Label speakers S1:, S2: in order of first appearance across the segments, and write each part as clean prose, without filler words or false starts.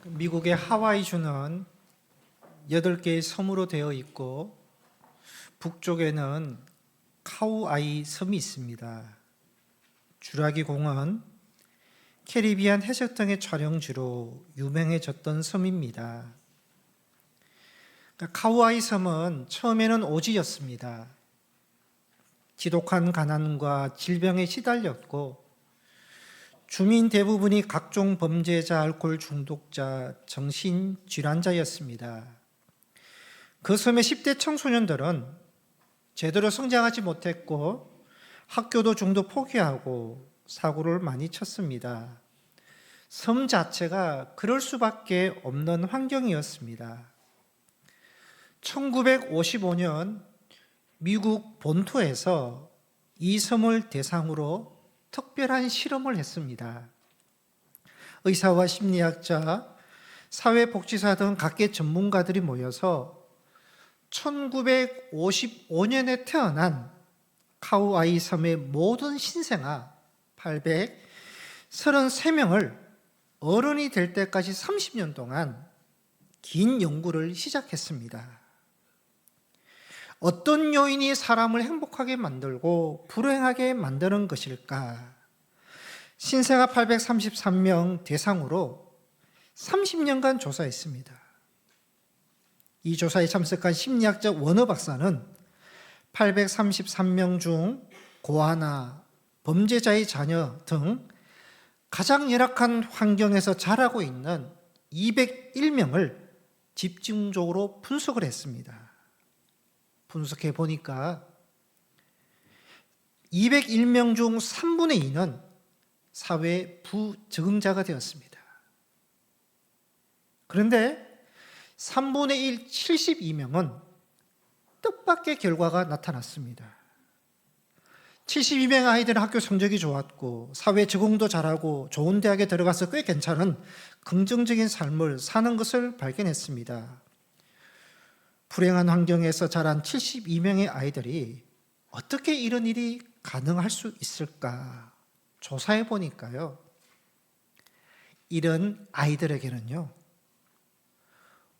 S1: 미국의 하와이주는 8개의 섬으로 되어 있고 북쪽에는 카우아이 섬이 있습니다. 주라기 공은 캐리비안 해적 등의 촬영지로 유명해졌던 섬입니다. 카우아이 섬은 처음에는 오지였습니다. 지독한 가난과 질병에 시달렸고 주민 대부분이 각종 범죄자, 알코올 중독자, 정신질환자였습니다. 그 섬의 10대 청소년들은 제대로 성장하지 못했고 학교도 중도 포기하고 사고를 많이 쳤습니다. 섬 자체가 그럴 수밖에 없는 환경이었습니다. 1955년 미국 본토에서 이 섬을 대상으로 특별한 실험을 했습니다. 의사와 심리학자, 사회복지사 등 각계 전문가들이 모여서 1955년에 태어난 카우아이 섬의 모든 신생아 833명을 어른이 될 때까지 30년 동안 긴 연구를 시작했습니다. 어떤 요인이 사람을 행복하게 만들고 불행하게 만드는 것일까? 신생아 833명 대상으로 30년간 조사했습니다. 이 조사에 참석한 심리학자 워너 박사는 833명 중 고아나 범죄자의 자녀 등 가장 열악한 환경에서 자라고 있는 201명을 집중적으로 분석을 했습니다. 분석해 보니까 201명 중 3분의 2는 사회 부적응자가 되었습니다. 그런데 3분의 1, 72명은 뜻밖의 결과가 나타났습니다. 72명 아이들은 학교 성적이 좋았고 사회 적응도 잘하고 좋은 대학에 들어가서 꽤 괜찮은 긍정적인 삶을 사는 것을 발견했습니다. 불행한 환경에서 자란 72명의 아이들이 어떻게 이런 일이 가능할 수 있을까? 조사해 보니까요. 이런 아이들에게는요.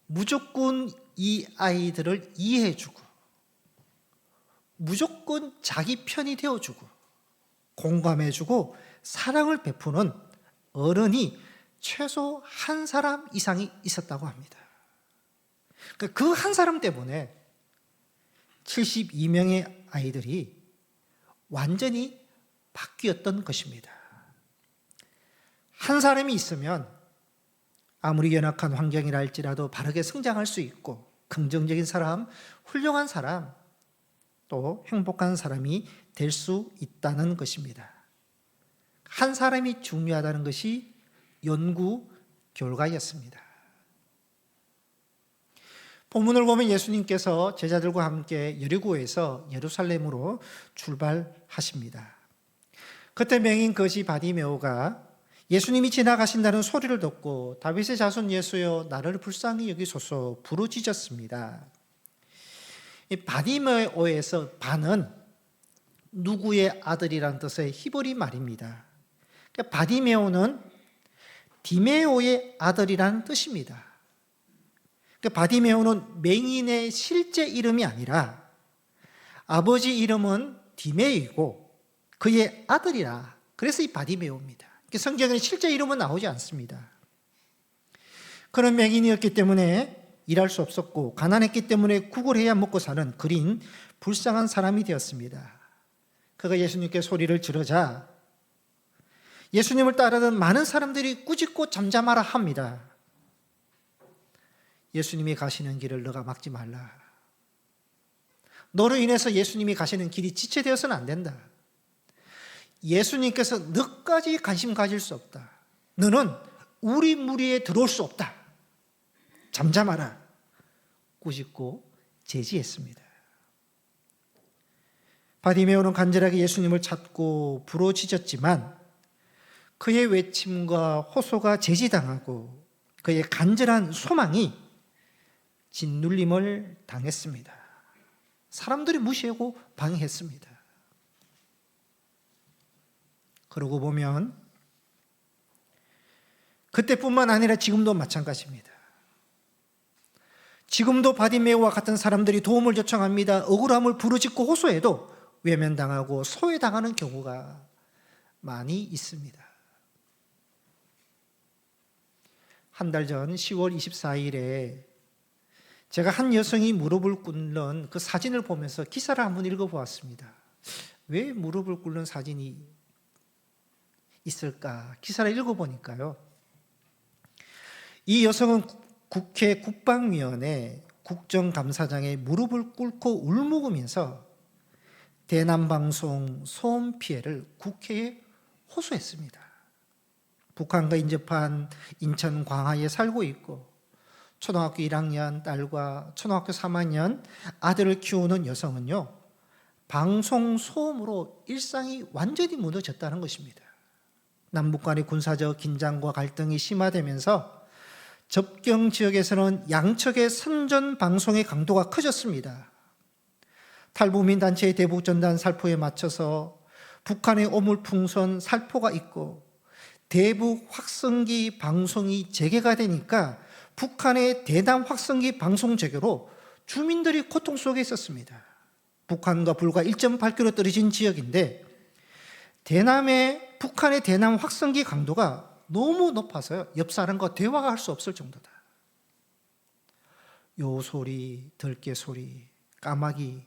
S1: 무조건 이 아이들을 이해해주고 무조건 자기 편이 되어주고 공감해주고 사랑을 베푸는 어른이 최소 한 사람 이상이 있었다고 합니다. 그 한 사람 때문에 72명의 아이들이 완전히 바뀌었던 것입니다. 한 사람이 있으면 아무리 연약한 환경이라 할지라도 바르게 성장할 수 있고 긍정적인 사람, 훌륭한 사람, 또 행복한 사람이 될 수 있다는 것입니다. 한 사람이 중요하다는 것이 연구 결과였습니다. 본문을 보면 예수님께서 제자들과 함께 여리고에서 예루살렘으로 출발하십니다. 그때 맹인 거지 바디메오가 예수님이 지나가신다는 소리를 듣고 다윗의 자손 예수여 나를 불쌍히 여기소서 부르짖었습니다. 이 바디메오에서 바는 누구의 아들이라는 뜻의 히브리 말입니다. 그러니까 바디메오는 디메오의 아들이라는 뜻입니다. 그러니까 바디메오는 맹인의 실제 이름이 아니라 아버지 이름은 디메이고 그의 아들이라 그래서 이 바디메오입니다. 성경에 실제 이름은 나오지 않습니다. 그런 맹인이었기 때문에 일할 수 없었고 가난했기 때문에 국을 해야 먹고 사는 그린 불쌍한 사람이 되었습니다. 그가 예수님께 소리를 지르자 예수님을 따르던 많은 사람들이 꾸짖고 잠잠하라 합니다. 예수님이 가시는 길을 너가 막지 말라. 너로 인해서 예수님이 가시는 길이 지체되어서는 안 된다. 예수님께서 너까지 관심 가질 수 없다. 너는 우리 무리에 들어올 수 없다. 잠잠하라. 꾸짖고 제지했습니다. 바디메오는 간절하게 예수님을 찾고 부르짖었지만 그의 외침과 호소가 제지당하고 그의 간절한 소망이 짓눌림을 당했습니다. 사람들이 무시하고 방해했습니다. 그러고 보면 그때뿐만 아니라 지금도 마찬가지입니다. 지금도 바디메오와 같은 사람들이 도움을 요청합니다. 억울함을 부르짖고 호소해도 외면당하고 소외당하는 경우가 많이 있습니다. 한 달 전 10월 24일에 제가 한 여성이 무릎을 꿇는 그 사진을 보면서 기사를 한번 읽어보았습니다. 왜 무릎을 꿇는 사진이 있을까? 기사를 읽어보니까요, 이 여성은 국회 국방위원회 국정감사장에 무릎을 꿇고 울먹으면서 대남방송 소음 피해를 국회에 호소했습니다. 북한과 인접한 인천 광화에 살고 있고 초등학교 1학년 딸과 초등학교 3학년 아들을 키우는 여성은요, 방송 소음으로 일상이 완전히 무너졌다는 것입니다. 남북 간의 군사적 긴장과 갈등이 심화되면서 접경 지역에서는 양측의 선전 방송의 강도가 커졌습니다. 탈북민 단체의 대북전단 살포에 맞춰서 북한의 오물풍선 살포가 있고 대북 확성기 방송이 재개가 되니까 북한의 대남 확성기 방송 재개로 주민들이 고통 속에 있었습니다. 북한과 불과 1.8km 떨어진 지역인데 북한의 대남 확성기 강도가 너무 높아서요, 옆 사람과 대화가 할 수 없을 정도다. 요 소리, 들개 소리, 까마귀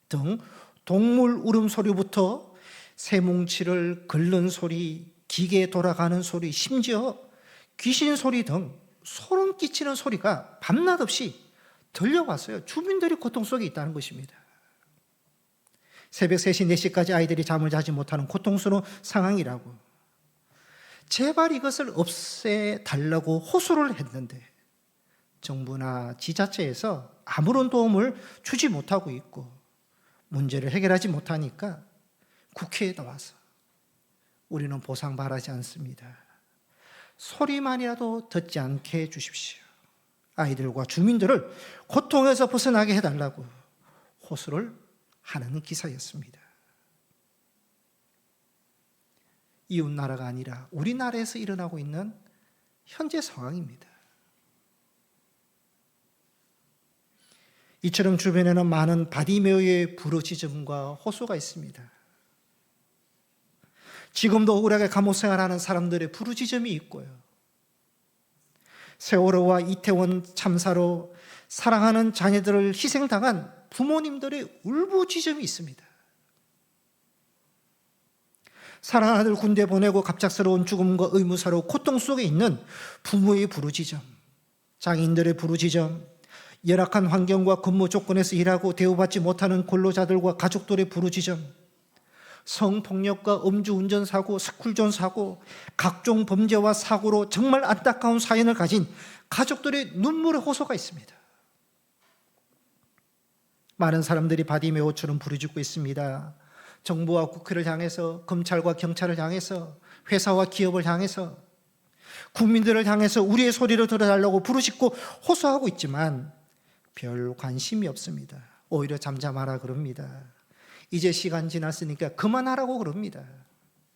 S1: 등 동물 울음소리부터 새뭉치를 긁는 소리, 기계 돌아가는 소리, 심지어 귀신 소리 등 소름 끼치는 소리가 밤낮 없이 들려왔어요. 주민들이 고통 속에 있다는 것입니다. 새벽 3시, 4시까지 아이들이 잠을 자지 못하는 고통스러운 상황이라고. 제발 이것을 없애달라고 호소를 했는데 정부나 지자체에서 아무런 도움을 주지 못하고 있고 문제를 해결하지 못하니까 국회에 나와서 우리는 보상 바라지 않습니다. 소리만이라도 듣지 않게 해주십시오. 아이들과 주민들을 고통에서 벗어나게 해달라고 호소를 하는 기사였습니다. 이웃나라가 아니라 우리나라에서 일어나고 있는 현재 상황입니다. 이처럼 주변에는 많은 바디메오의 부르짖음과 호소가 있습니다. 지금도 억울하게 감옥 생활하는 사람들의 부르짖음이 있고요. 세월호와 이태원 참사로 사랑하는 자녀들을 희생당한 부모님들의 울부짖음이 있습니다. 사랑하는 아들 군대 보내고 갑작스러운 죽음과 의무사로 고통 속에 있는 부모의 부르짖음, 장인들의 부르짖음, 열악한 환경과 근무 조건에서 일하고 대우받지 못하는 근로자들과 가족들의 부르짖음, 성폭력과 음주운전 사고, 스쿨존 사고, 각종 범죄와 사고로 정말 안타까운 사연을 가진 가족들의 눈물의 호소가 있습니다. 많은 사람들이 바디메오처럼 부르짖고 있습니다. 정부와 국회를 향해서, 검찰과 경찰을 향해서, 회사와 기업을 향해서, 국민들을 향해서 우리의 소리를 들어달라고 부르짖고 호소하고 있지만 별 관심이 없습니다. 오히려 잠잠하라 그럽니다. 이제 시간 지났으니까 그만하라고 그럽니다.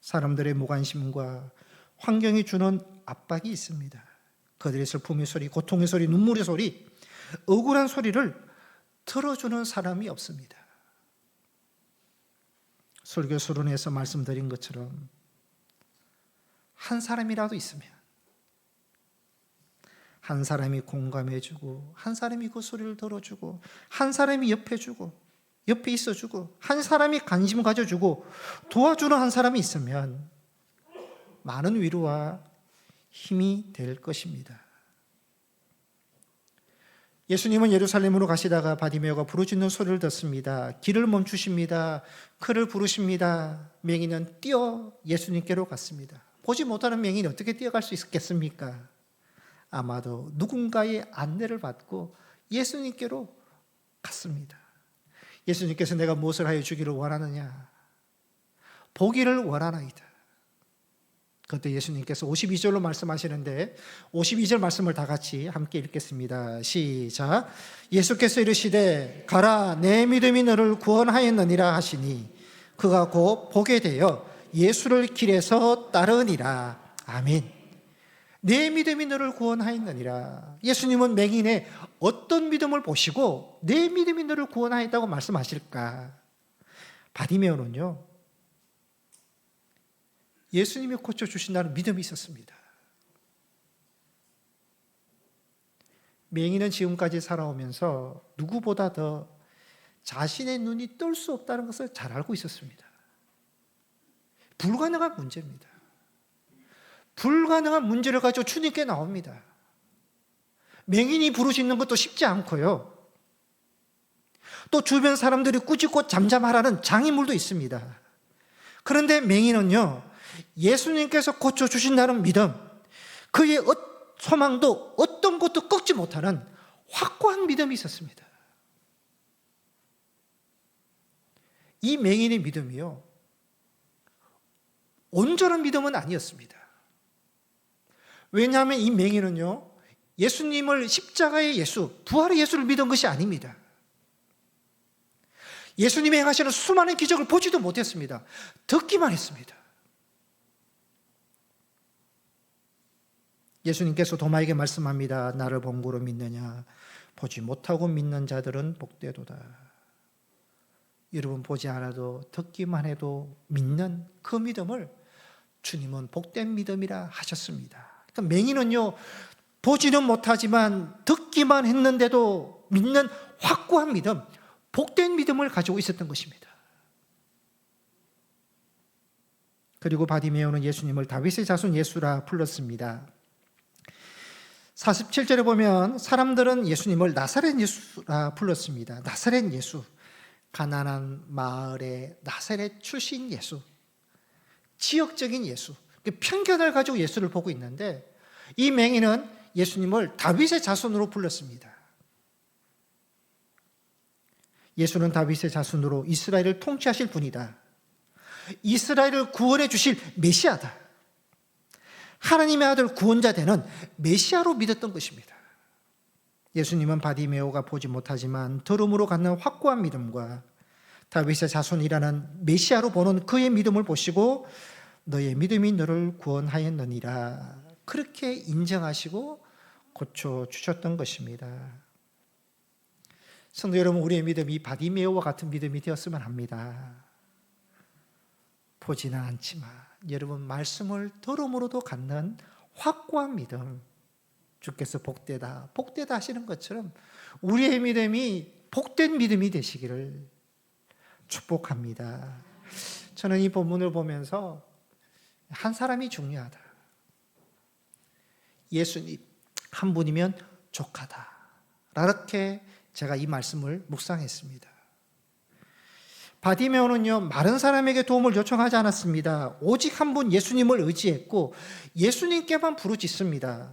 S1: 사람들의 무관심과 환경이 주는 압박이 있습니다. 그들의 슬픔의 소리, 고통의 소리, 눈물의 소리, 억울한 소리를 들어주는 사람이 없습니다. 설교 서론에서 말씀드린 것처럼 한 사람이라도 있으면, 한 사람이 공감해주고, 한 사람이 그 소리를 들어주고, 한 사람이 옆에 있어주고, 한 사람이 관심 가져주고 도와주는 한 사람이 있으면 많은 위로와 힘이 될 것입니다. 예수님은 예루살렘으로 가시다가 바디메오가 부르짖는 소리를 듣습니다. 길을 멈추십니다. 그를 부르십니다. 맹인은 뛰어 예수님께로 갔습니다. 보지 못하는 맹인이 어떻게 뛰어갈 수 있겠습니까? 아마도 누군가의 안내를 받고 예수님께로 갔습니다. 예수님께서 내가 무엇을 하여 주기를 원하느냐? 보기를 원하나이다. 그때 예수님께서 52절로 말씀하시는데 52절 말씀을 다 같이 함께 읽겠습니다. 시작. 예수께서 이르시되 가라, 내 믿음이 너를 구원하였느니라 하시니 그가 곧 보게 되어 예수를 길에서 따르니라. 아멘. 내 믿음이 너를 구원하였느니라. 예수님은 맹인의 어떤 믿음을 보시고 내 믿음이 너를 구원하였다고 말씀하실까? 바디메오는요, 예수님이 고쳐주신다는 믿음이 있었습니다. 맹인은 지금까지 살아오면서 누구보다 더 자신의 눈이 뜰 수 없다는 것을 잘 알고 있었습니다. 불가능한 문제입니다. 불가능한 문제를 가지고 주님께 나옵니다. 맹인이 부르짖는 것도 쉽지 않고요. 또 주변 사람들이 꾸짖고 잠잠하라는 장애물도 있습니다. 그런데 맹인은요, 예수님께서 고쳐주신다는 믿음, 그의 소망도 어떤 것도 꺾지 못하는 확고한 믿음이 있었습니다. 이 맹인의 믿음이요, 온전한 믿음은 아니었습니다. 왜냐하면 이 맹인은요, 예수님을 십자가의 예수, 부활의 예수를 믿은 것이 아닙니다. 예수님이 행하시는 수많은 기적을 보지도 못했습니다. 듣기만 했습니다. 예수님께서 도마에게 말씀합니다. 나를 본고로 믿느냐? 보지 못하고 믿는 자들은 복되도다. 여러분, 보지 않아도 듣기만 해도 믿는 그 믿음을 주님은 복된 믿음이라 하셨습니다. 그러니까 맹인은요, 보지는 못하지만 듣기만 했는데도 믿는 확고한 믿음, 복된 믿음을 가지고 있었던 것입니다. 그리고 바디메오는 예수님을 다윗의 자손 예수라 불렀습니다. 47절에 보면 사람들은 예수님을 나사렛 예수라 불렀습니다. 나사렛 예수, 가난한 마을의 나사렛 출신 예수, 지역적인 예수, 편견을 가지고 예수를 보고 있는데 이 맹인은 예수님을 다윗의 자손으로 불렀습니다. 예수는 다윗의 자손으로 이스라엘을 통치하실 분이다. 이스라엘을 구원해 주실 메시아다. 하나님의 아들 구원자 되는 메시아로 믿었던 것입니다. 예수님은 바디메오가 보지 못하지만 들음으로 갖는 확고한 믿음과 다윗의 자손이라는 메시아로 보는 그의 믿음을 보시고 너의 믿음이 너를 구원하였느니라, 그렇게 인정하시고 고쳐주셨던 것입니다. 성도 여러분, 우리의 믿음이 바디메오와 같은 믿음이 되었으면 합니다. 보지는 않지만 여러분, 말씀을 들음으로도 갖는 확고한 믿음, 주께서 복되다, 복되다 하시는 것처럼 우리의 믿음이 복된 믿음이 되시기를 축복합니다. 저는 이 본문을 보면서 한 사람이 중요하다, 예수님 한 분이면 족하다, 이렇게 제가 이 말씀을 묵상했습니다. 바디메오는요, 마른 사람에게 도움을 요청하지 않았습니다. 오직 한 분 예수님을 의지했고 예수님께만 부르짖습니다.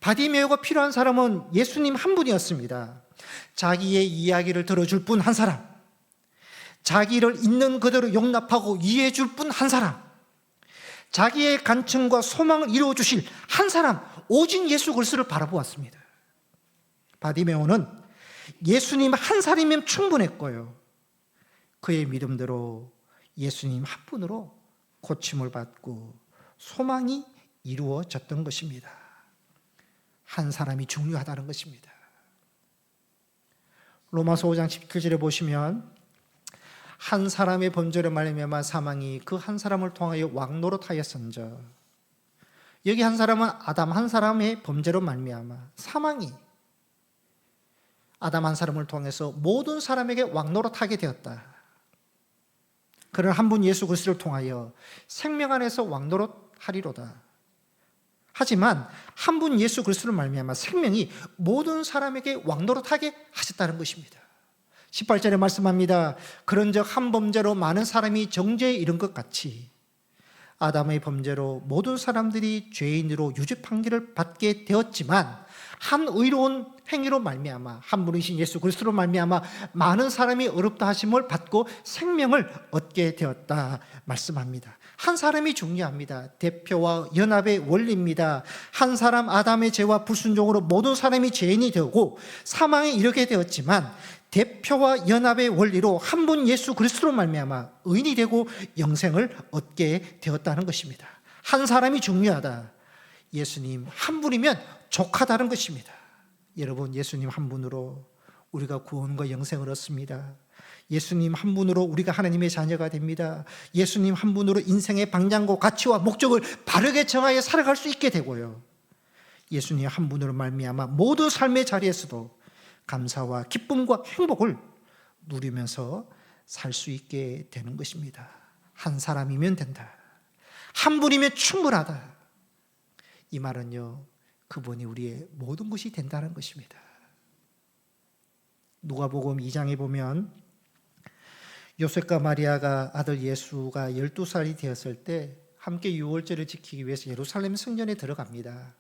S1: 바디메오가 필요한 사람은 예수님 한 분이었습니다. 자기의 이야기를 들어줄 분 한 사람, 자기를 있는 그대로 용납하고 이해해 줄 분 한 사람, 자기의 간청과 소망을 이루어 주실 한 사람, 오직 예수 그리스도를 바라보았습니다. 바디메오는 예수님 한 사람이면 충분했고요, 그의 믿음대로 예수님 한 분으로 고침을 받고 소망이 이루어졌던 것입니다. 한 사람이 중요하다는 것입니다. 로마서 5장 19절에 보시면 한 사람의 범죄로 말미암아 사망이 그 한 사람을 통하여 왕노릇하였은저, 여기 한 사람은 아담 한 사람의 범죄로 말미암아 사망이 아담 한 사람을 통해서 모든 사람에게 왕노릇하게 되었다. 그를 한 분 예수 그리스도를 통하여 생명 안에서 왕노릇하리로다. 하지만 한 분 예수 그리스도를 말미암아 생명이 모든 사람에게 왕노릇하게 하셨다는 것입니다. 18절에 말씀합니다. 그런즉 한 범죄로 많은 사람이 정죄에 이른 것 같이 아담의 범죄로 모든 사람들이 죄인으로 유죄 판결을 받게 되었지만 한 의로운 행위로 말미암아 한 분이신 예수 그리스도로 말미암아 많은 사람이 의롭다 하심을 받고 생명을 얻게 되었다 말씀합니다. 한 사람이 중요합니다. 대표와 연합의 원리입니다. 한 사람 아담의 죄와 불순종으로 모든 사람이 죄인이 되고 사망에 이르게 되었지만 대표와 연합의 원리로 한 분 예수 그리스도로 말미암아 의인이 되고 영생을 얻게 되었다는 것입니다. 한 사람이 중요하다. 예수님 한 분이면 족하다는 것입니다. 여러분, 예수님 한 분으로 우리가 구원과 영생을 얻습니다. 예수님 한 분으로 우리가 하나님의 자녀가 됩니다. 예수님 한 분으로 인생의 방향과 가치와 목적을 바르게 정하여 살아갈 수 있게 되고요. 예수님 한 분으로 말미암아 모든 삶의 자리에서도 감사와 기쁨과 행복을 누리면서 살 수 있게 되는 것입니다. 한 사람이면 된다. 한 분이면 충분하다. 이 말은요, 그분이 우리의 모든 것이 된다는 것입니다. 누가복음 2장에 보면 요셉과 마리아가 아들 예수가 12살이 되었을 때 함께 유월절을 지키기 위해서 예루살렘 성전에 들어갑니다.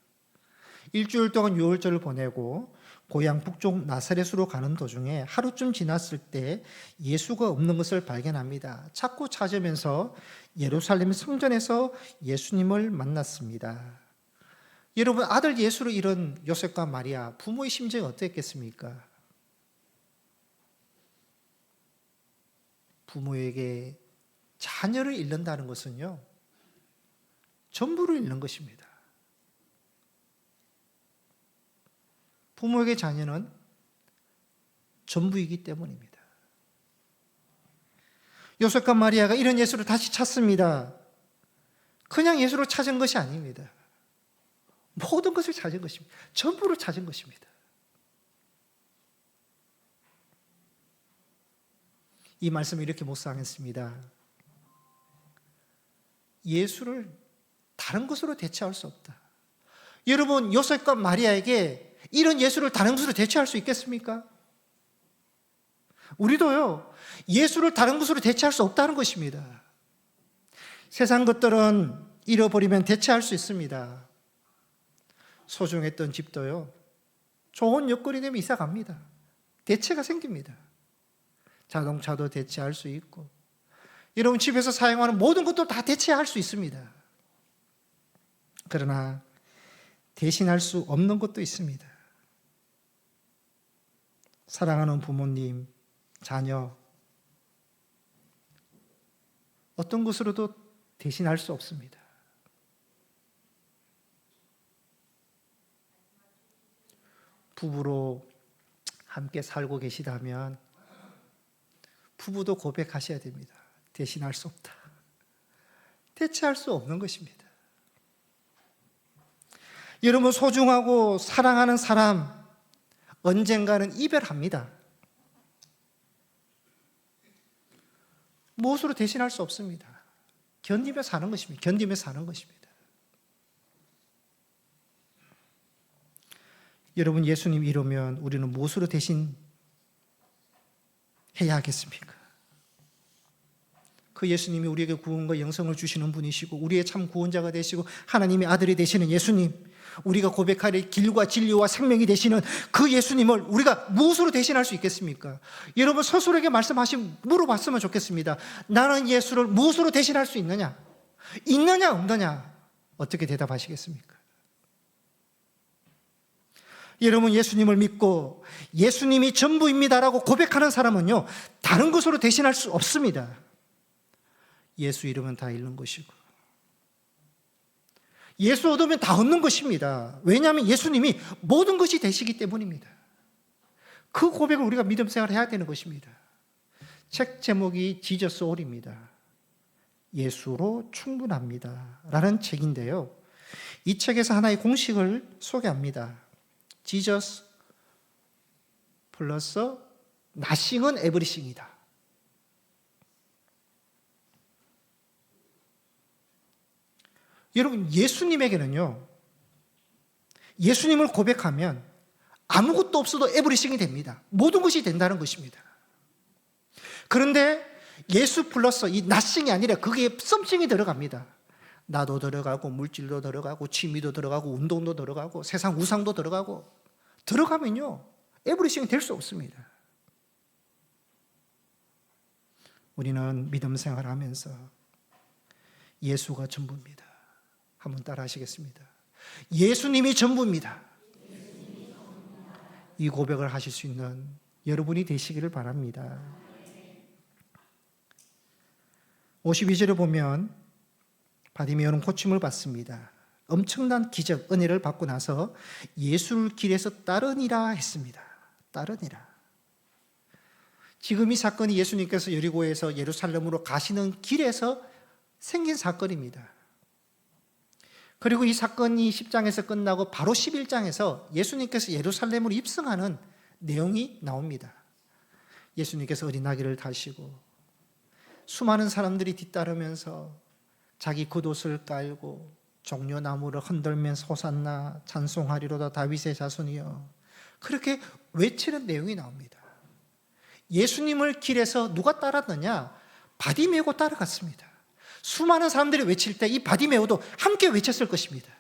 S1: 일주일 동안 유월절을 보내고 고향 북쪽 나사렛으로 가는 도중에 하루쯤 지났을 때 예수가 없는 것을 발견합니다. 자꾸 찾으면서 예루살렘 성전에서 예수님을 만났습니다. 여러분, 아들 예수를 잃은 요셉과 마리아, 부모의 심정이 어땠겠습니까? 부모에게 자녀를 잃는다는 것은요, 전부를 잃는 것입니다. 부모에게 자녀는 전부이기 때문입니다. 요셉과 마리아가 이런 예수를 다시 찾습니다. 그냥 예수를 찾은 것이 아닙니다. 모든 것을 찾은 것입니다. 전부를 찾은 것입니다. 이 말씀을 이렇게 묵상했습니다. 예수를 다른 것으로 대체할 수 없다. 여러분, 요셉과 마리아에게 이런 예수를 다른 것으로 대체할 수 있겠습니까? 우리도요, 예수를 다른 것으로 대체할 수 없다는 것입니다. 세상 것들은 잃어버리면 대체할 수 있습니다. 소중했던 집도요, 좋은 여건이 되면 이사 갑니다. 대체가 생깁니다. 자동차도 대체할 수 있고, 여러분 집에서 사용하는 모든 것도 다 대체할 수 있습니다. 그러나 대신할 수 없는 것도 있습니다. 사랑하는 부모님, 자녀, 어떤 것으로도 대신할 수 없습니다. 부부로 함께 살고 계시다면 부부도 고백하셔야 됩니다. 대신할 수 없다. 대체할 수 없는 것입니다. 여러분, 소중하고 사랑하는 사람 언젠가는 이별합니다. 무엇으로 대신할 수 없습니다. 견디며 사는 것입니다. 견디며 사는 것입니다. 여러분, 예수님 이러면 우리는 무엇으로 대신 해야 하겠습니까? 그 예수님이 우리에게 구원과 영생을 주시는 분이시고 우리의 참 구원자가 되시고 하나님의 아들이 되시는 예수님, 우리가 고백할 길과 진리와 생명이 되시는 그 예수님을 우리가 무엇으로 대신할 수 있겠습니까? 여러분, 스스로에게 물어봤으면 좋겠습니다. 나는 예수를 무엇으로 대신할 수 있느냐? 있느냐 없느냐? 어떻게 대답하시겠습니까? 여러분, 예수님을 믿고 예수님이 전부입니다라고 고백하는 사람은요, 다른 것으로 대신할 수 없습니다. 예수 잃으면 다 잃는 것이고 예수 얻으면 다 얻는 것입니다. 왜냐하면 예수님이 모든 것이 되시기 때문입니다. 그 고백을 우리가 믿음 생활을 해야 되는 것입니다. 책 제목이 지저스 올입니다. 예수로 충분합니다 라는 책인데요, 이 책에서 하나의 공식을 소개합니다. 지저스 플러스 nothing은 everything이다. 여러분, 예수님에게는요, 예수님을 고백하면 아무것도 없어도 에브리싱이 됩니다. 모든 것이 된다는 것입니다. 그런데 예수 플러스 이 nothing이 아니라 거기에 something이 들어갑니다. 나도 들어가고 물질도 들어가고 취미도 들어가고 운동도 들어가고 세상 우상도 들어가면요, 에브리싱이 될 수 없습니다. 우리는 믿음 생활하면서 예수가 전부입니다. 한번 따라 하시겠습니다. 예수님이 전부입니다. 이 고백을 하실 수 있는 여러분이 되시기를 바랍니다. 52절에 보면 바디메오는 고침을 받습니다. 엄청난 기적, 은혜를 받고 나서 예수를 길에서 따르니라 했습니다. 따르니라. 지금 이 사건이 예수님께서 여리고에서 예루살렘으로 가시는 길에서 생긴 사건입니다. 그리고 이 사건이 10장에서 끝나고 바로 11장에서 예수님께서 예루살렘으로 입성하는 내용이 나옵니다. 예수님께서 어린 아기를 타시고 수많은 사람들이 뒤따르면서 자기 겉옷을 깔고 종려나무를 흔들면서 호산나 찬송하리로다 다윗의 자손이여, 그렇게 외치는 내용이 나옵니다. 예수님을 길에서 누가 따랐느냐? 바디메오가 따라갔습니다. 수많은 사람들이 외칠 때 이 바디메오도 함께 외쳤을 것입니다.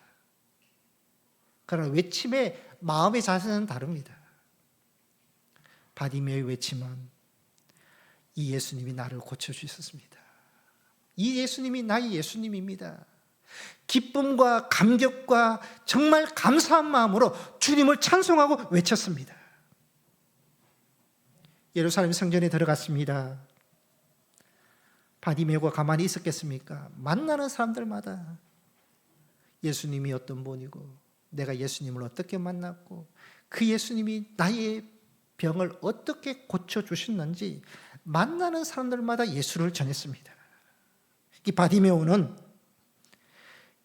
S1: 그러나 외침의 마음의 자세는 다릅니다. 바디메오의 외침은 이 예수님이 나를 고쳐주셨습니다. 이 예수님이 나의 예수님입니다. 기쁨과 감격과 정말 감사한 마음으로 주님을 찬송하고 외쳤습니다. 예루살렘 성전에 들어갔습니다. 바디메오가 가만히 있었겠습니까? 만나는 사람들마다 예수님이 어떤 분이고 내가 예수님을 어떻게 만났고 그 예수님이 나의 병을 어떻게 고쳐주셨는지 만나는 사람들마다 예수를 전했습니다. 이 바디메오는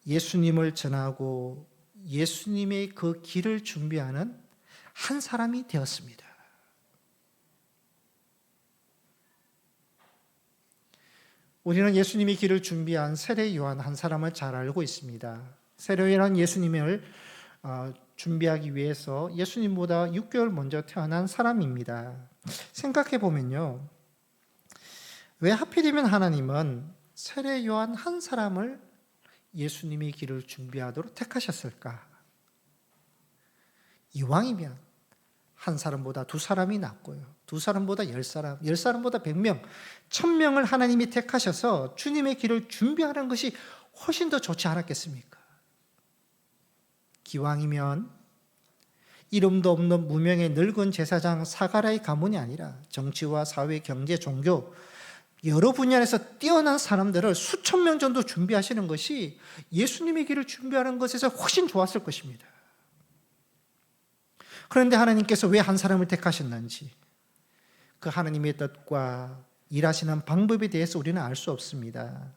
S1: 예수님을 전하고 예수님의 그 길을 준비하는 한 사람이 되었습니다. 우리는 예수님이 길을 준비한 세례 요한 한 사람을 잘 알고 있습니다. 세례 요한 예수님을 준비하기 위해서 예수님보다 6개월 먼저 태어난 사람입니다. 생각해 보면요, 왜 하필이면 하나님은 세례 요한 한 사람을 예수님의 길을 준비하도록 택하셨을까? 이왕이면 한 사람보다 두 사람이 낫고요, 두 사람보다 10사람, 10사람보다 100명, 1000명을 하나님이 택하셔서 주님의 길을 준비하는 것이 훨씬 더 좋지 않았겠습니까? 기왕이면 이름도 없는 무명의 늙은 제사장 사가랴의 가문이 아니라 정치와 사회, 경제, 종교 여러 분야에서 뛰어난 사람들을 수천 명 정도 준비하시는 것이 예수님의 길을 준비하는 것에서 훨씬 좋았을 것입니다. 그런데 하나님께서 왜 한 사람을 택하셨는지, 그 하나님의 뜻과 일하시는 방법에 대해서 우리는 알 수 없습니다.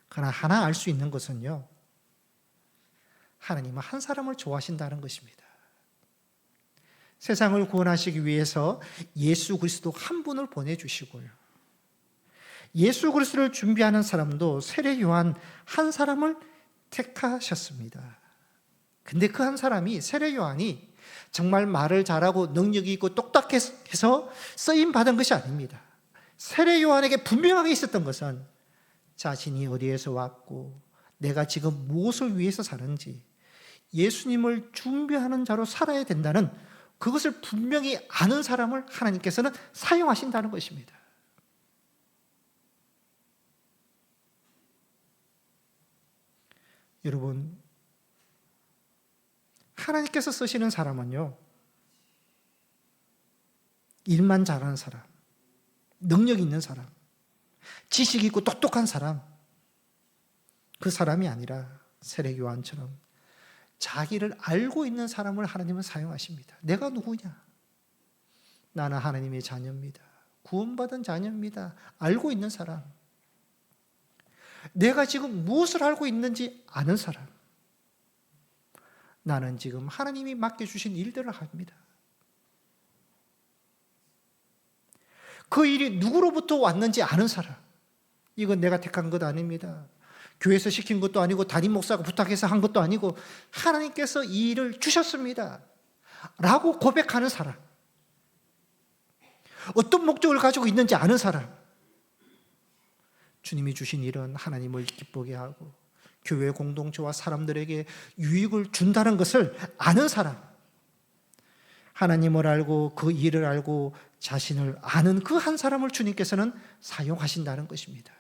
S1: 그러나 하나 알 수 있는 것은요, 하나님은 한 사람을 좋아하신다는 것입니다. 세상을 구원하시기 위해서 예수 그리스도 한 분을 보내주시고요, 예수 그리스도를 준비하는 사람도 세례 요한 한 사람을 택하셨습니다. 근데 그 한 사람이, 세례 요한이 정말 말을 잘하고 능력이 있고 똑딱해서 쓰임 받은 것이 아닙니다. 세례 요한에게 분명하게 있었던 것은 자신이 어디에서 왔고 내가 지금 무엇을 위해서 사는지, 예수님을 준비하는 자로 살아야 된다는 그것을 분명히 아는 사람을 하나님께서는 사용하신다는 것입니다. 여러분, 하나님께서 쓰시는 사람은요, 일만 잘하는 사람, 능력 있는 사람, 지식 있고 똑똑한 사람, 그 사람이 아니라 세례 요한처럼 자기를 알고 있는 사람을 하나님은 사용하십니다. 내가 누구냐? 나는 하나님의 자녀입니다. 구원받은 자녀입니다. 알고 있는 사람, 내가 지금 무엇을 알고 있는지 아는 사람, 나는 지금 하나님이 맡겨주신 일들을 합니다. 그 일이 누구로부터 왔는지 아는 사람, 이건 내가 택한 것 아닙니다. 교회에서 시킨 것도 아니고 담임 목사가 부탁해서 한 것도 아니고 하나님께서 이 일을 주셨습니다 라고 고백하는 사람, 어떤 목적을 가지고 있는지 아는 사람, 주님이 주신 일은 하나님을 기쁘게 하고 교회 공동체와 사람들에게 유익을 준다는 것을 아는 사람, 하나님을 알고 그 일을 알고 자신을 아는 그 한 사람을 주님께서는 사용하신다는 것입니다.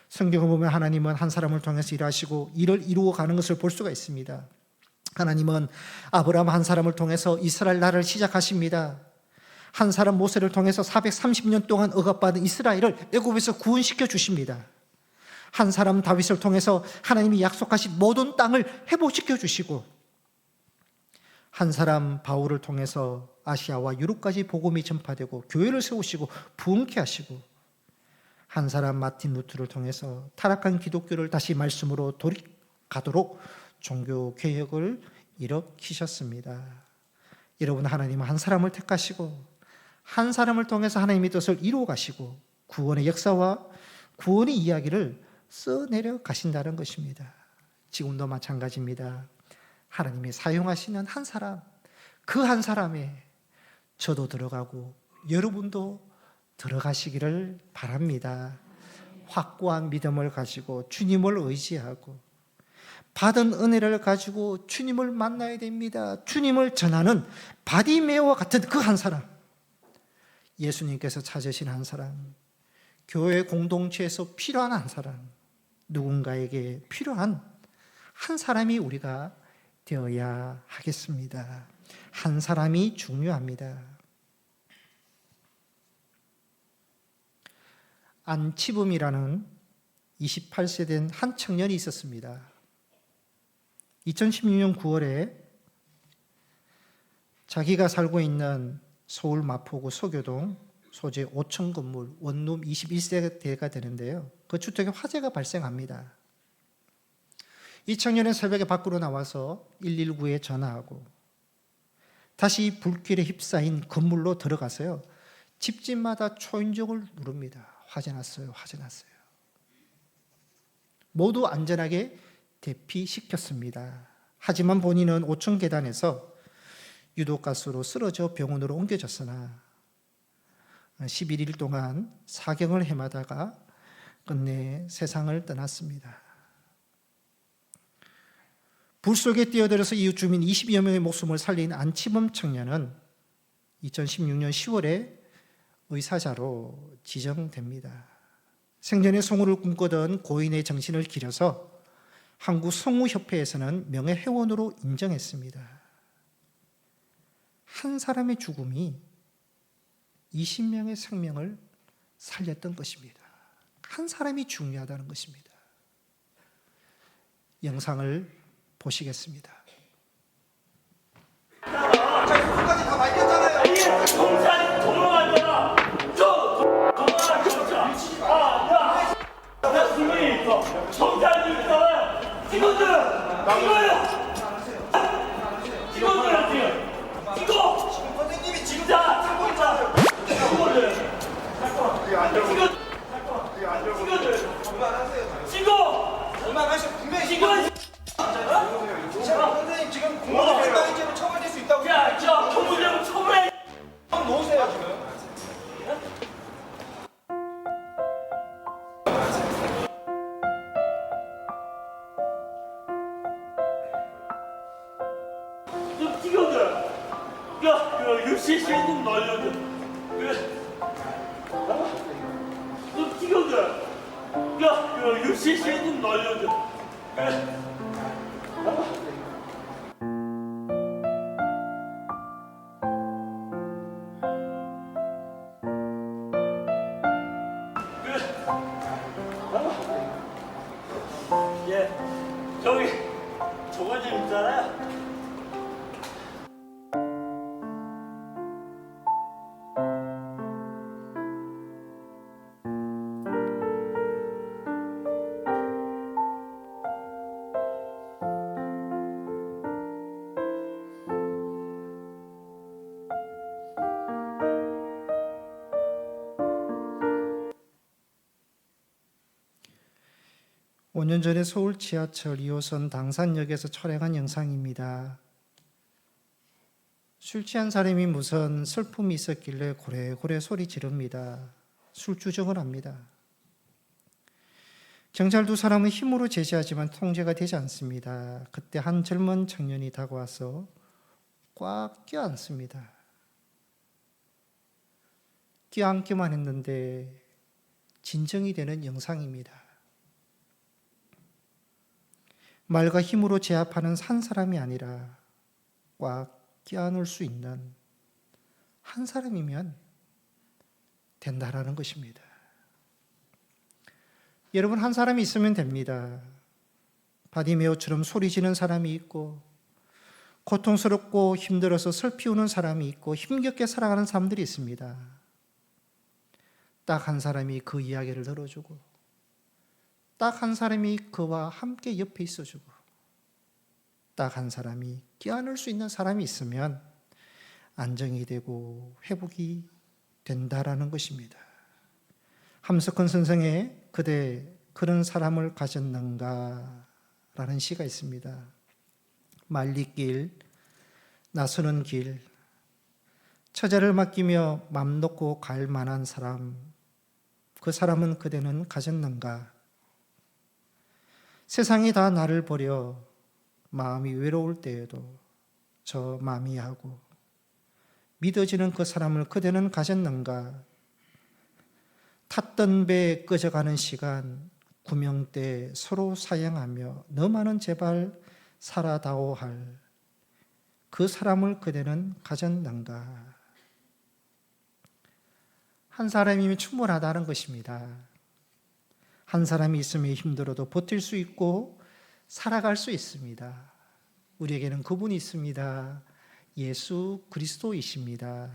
S1: 성경을 보면 하나님은 한 사람을 통해서 일하시고 일을 이루어가는 것을 볼 수가 있습니다. 하나님은 아브라함 한 사람을 통해서 이스라엘 나라를 시작하십니다. 한 사람 모세를 통해서 430년 동안 억압받은 이스라엘을 애굽에서 구원시켜 주십니다. 한 사람 다윗을 통해서 하나님이 약속하신 모든 땅을 회복시켜 주시고, 한 사람 바울을 통해서 아시아와 유럽까지 복음이 전파되고 교회를 세우시고 부흥케 하시고, 한 사람 마틴 루트를 통해서 타락한 기독교를 다시 말씀으로 돌이가도록 종교 개혁을 일으키셨습니다. 여러분, 하나님은 한 사람을 택하시고 한 사람을 통해서 하나님의 뜻을 이루어 가시고 구원의 역사와 구원의 이야기를 써내려 가신다는 것입니다. 지금도 마찬가지입니다. 하나님이 사용하시는 한 사람, 그 한 사람에 저도 들어가고 여러분도 들어가시기를 바랍니다. 확고한 믿음을 가지고 주님을 의지하고 받은 은혜를 가지고 주님을 만나야 됩니다. 주님을 전하는 바디메어와 같은 그 한 사람, 예수님께서 찾으신 한 사람, 교회 공동체에서 필요한 한 사람, 누군가에게 필요한 한 사람이 우리가 되어야 하겠습니다. 한 사람이 중요합니다. 안치범이라는 28세 된 한 청년이 있었습니다. 2016년 9월에 자기가 살고 있는 서울 마포구 서교동 소재 5층 건물 원룸 21세대가 되는데요. 그 주택에 화재가 발생합니다. 이 청년은 새벽에 밖으로 나와서 119에 전화하고 다시 불길에 휩싸인 건물로 들어가서요. 집집마다 초인종을 누릅니다. 화재 났어요. 화재 났어요. 모두 안전하게 대피시켰습니다. 하지만 본인은 5층 계단에서 유독가스로 쓰러져 병원으로 옮겨졌으나 11일 동안 사경을 헤매다가 끝내 세상을 떠났습니다. 불 속에 뛰어들어서 이웃 주민 20여 명의 목숨을 살린 안치범 청년은 2016년 10월에 의사자로 지정됩니다. 생전에 성우를 꿈꾸던 고인의 정신을 기려서 한국성우협회에서는 명예회원으로 인정했습니다. 한 사람의 죽음이 20명의 생명을 살렸던 것입니다. 한 사람이 중요하다는 것입니다. 영상을 보시겠습니다.
S2: 까지 다 밝혔잖아요.
S3: 경찰 도망가잖아. 도망가 경찰. 나 분명히 있어. 경찰이 있잖아. 직원들 이거요. 직원들 지금 이거.
S2: 선생님이 지금
S3: 진짜 하고 있잖아. 직원들. 직원들.
S2: 그만하세요.
S3: 직원.
S2: 그만하시고 분명히
S3: 직원.
S2: 선생님 지금 공무집행방해죄로 처벌될 수 있다고.
S3: 야, 저 공무원 처벌해.
S2: 놓으세요 지금.
S3: 좀 직원들. 그 유시 세금 날려줘. 좀 직원들. 그 유시 세금 날려줘. 예, 저기 저거 좀 있잖아요.
S1: 오 년 전에 서울 지하철 2호선 당산역에서 촬영한 영상입니다. 술 취한 사람이 무슨 슬픔이 있었길래 고래고래 소리 지릅니다. 술주정을 합니다. 경찰 두 사람은 힘으로 제지하지만 통제가 되지 않습니다. 그때 한 젊은 청년이 다가와서 꽉 껴안습니다. 껴안기만 했는데 진정이 되는 영상입니다. 말과 힘으로 제압하는 한 사람이 아니라 꽉 껴안을 수 있는 한 사람이면 된다라는 것입니다. 여러분, 한 사람이 있으면 됩니다. 바디메오처럼 소리 지는 사람이 있고, 고통스럽고 힘들어서 슬피 우는 사람이 있고, 힘겹게 살아가는 사람들이 있습니다. 딱 한 사람이 그 이야기를 들어주고, 딱 한 사람이 그와 함께 옆에 있어주고, 딱 한 사람이 껴안을 수 있는 사람이 있으면 안정이 되고 회복이 된다라는 것입니다. 함석헌 선생의 그대 그런 사람을 가졌는가 라는 시가 있습니다. 말리길, 나서는 길, 처자를 맡기며 맘 놓고 갈 만한 사람, 그 사람은 그대는 가졌는가? 세상이 다 나를 버려 마음이 외로울 때에도 저 마음이 하고 믿어지는 그 사람을 그대는 가졌는가? 탔던 배 꺼져가는 시간, 구명대 서로 사양하며 너만은 제발 살아다오 할 그 사람을 그대는 가졌는가? 한 사람이면 충분하다는 것입니다. 한 사람이 있으면 힘들어도 버틸 수 있고 살아갈 수 있습니다. 우리에게는 그분이 있습니다. 예수 그리스도이십니다.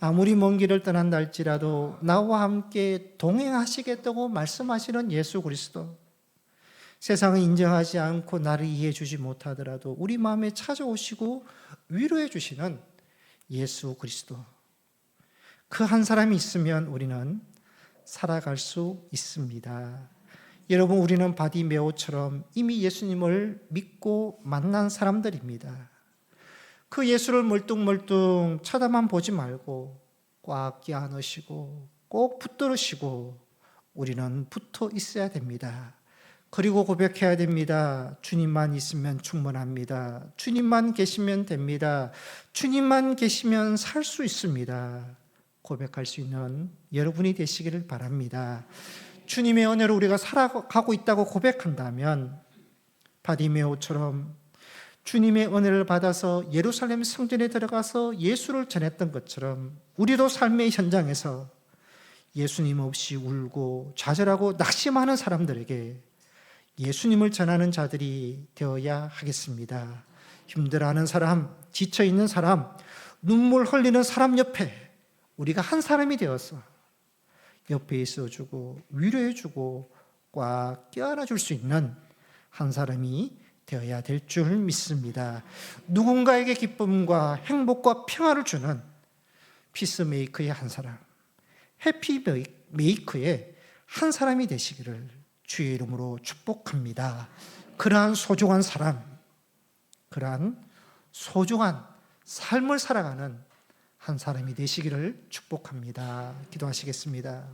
S1: 아무리 먼 길을 떠난다 할지라도 나와 함께 동행하시겠다고 말씀하시는 예수 그리스도. 세상은 인정하지 않고 나를 이해해 주지 못하더라도 우리 마음에 찾아오시고 위로해 주시는 예수 그리스도. 그 한 사람이 있으면 우리는 살아갈 수 있습니다. 여러분, 우리는 바디메오처럼 이미 예수님을 믿고 만난 사람들입니다. 그 예수를 멀뚱멀뚱 쳐다만 보지 말고 꽉 껴안으시고 꼭 붙들으시고 우리는 붙어 있어야 됩니다. 그리고 고백해야 됩니다. 주님만 있으면 충분합니다. 주님만 계시면 됩니다. 주님만 계시면 살 수 있습니다. 고백할 수 있는 여러분이 되시기를 바랍니다. 주님의 은혜로 우리가 살아가고 있다고 고백한다면 바디메오처럼 주님의 은혜를 받아서 예루살렘 성전에 들어가서 예수를 전했던 것처럼 우리도 삶의 현장에서 예수님 없이 울고 좌절하고 낙심하는 사람들에게 예수님을 전하는 자들이 되어야 하겠습니다. 힘들어하는 사람, 지쳐있는 사람, 눈물 흘리는 사람 옆에 우리가 한 사람이 되어서 옆에 있어주고 위로해주고 꽉 껴안아줄 수 있는 한 사람이 되어야 될 줄 믿습니다. 누군가에게 기쁨과 행복과 평화를 주는 피스메이커의 한 사람, 해피메이커의 한 사람이 되시기를 주의 이름으로 축복합니다. 그러한 소중한 사람, 그러한 소중한 삶을 살아가는 한 사람이 되시기를 축복합니다. 기도하시겠습니다.